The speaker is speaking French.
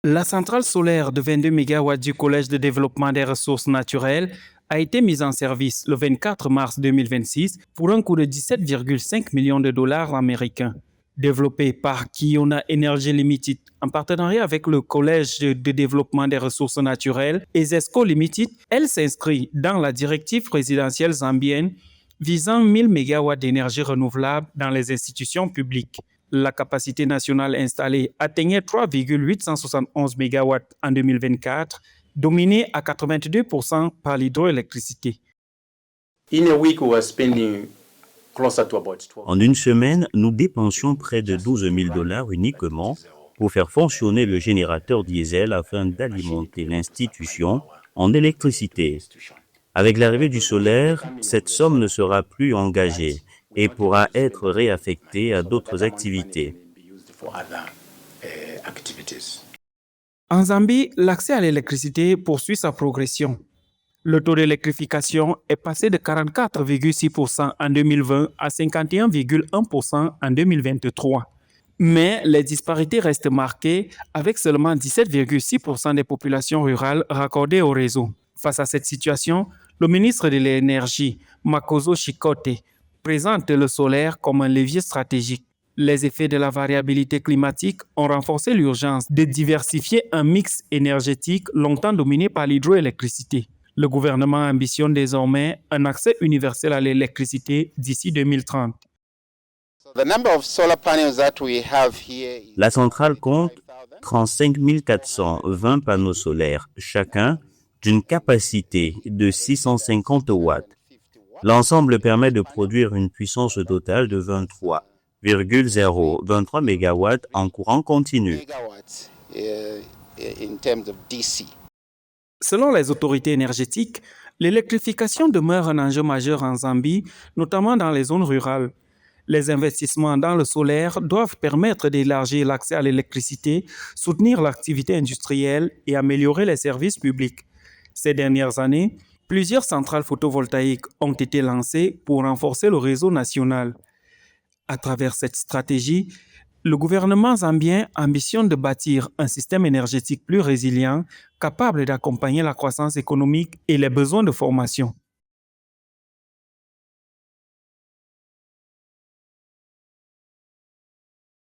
La centrale solaire de 22 MW du Collège de développement des ressources naturelles a été mise en service le 24 mars 2026 pour un coût de 17,5 millions de dollars américains. Développée par Kiona Energy Limited en partenariat avec le Collège de développement des ressources naturelles et ZESCO Limited, elle s'inscrit dans la directive présidentielle zambienne visant 1000 MW d'énergie renouvelable dans les institutions publiques. La capacité nationale installée atteignait 3,871 MW en 2024, dominée à 82% par l'hydroélectricité. En une semaine, nous dépensions près de 12 000 dollars uniquement pour faire fonctionner le générateur diesel afin d'alimenter l'institution en électricité. Avec l'arrivée du solaire, cette somme ne sera plus engagée et pourra être réaffectée à d'autres activités. En Zambie, l'accès à l'électricité poursuit sa progression. Le taux d'électrification est passé de 44,6% en 2020 à 51,1% en 2023. Mais les disparités restent marquées avec seulement 17,6% des populations rurales raccordées au réseau. Face à cette situation, le ministre de l'Énergie, Makoso Chikote, présente le solaire comme un levier stratégique. Les effets de la variabilité climatique ont renforcé l'urgence de diversifier un mix énergétique longtemps dominé par l'hydroélectricité. Le gouvernement ambitionne désormais un accès universel à l'électricité d'ici 2030. La centrale compte 35 420 panneaux solaires, chacun d'une capacité de 650 watts. L'ensemble permet de produire une puissance totale de 23,023 MW en courant continu. Selon les autorités énergétiques, l'électrification demeure un enjeu majeur en Zambie, notamment dans les zones rurales. Les investissements dans le solaire doivent permettre d'élargir l'accès à l'électricité, soutenir l'activité industrielle et améliorer les services publics. Ces dernières années, plusieurs centrales photovoltaïques ont été lancées pour renforcer le réseau national. À travers cette stratégie, le gouvernement zambien ambitionne de bâtir un système énergétique plus résilient, capable d'accompagner la croissance économique et les besoins de formation.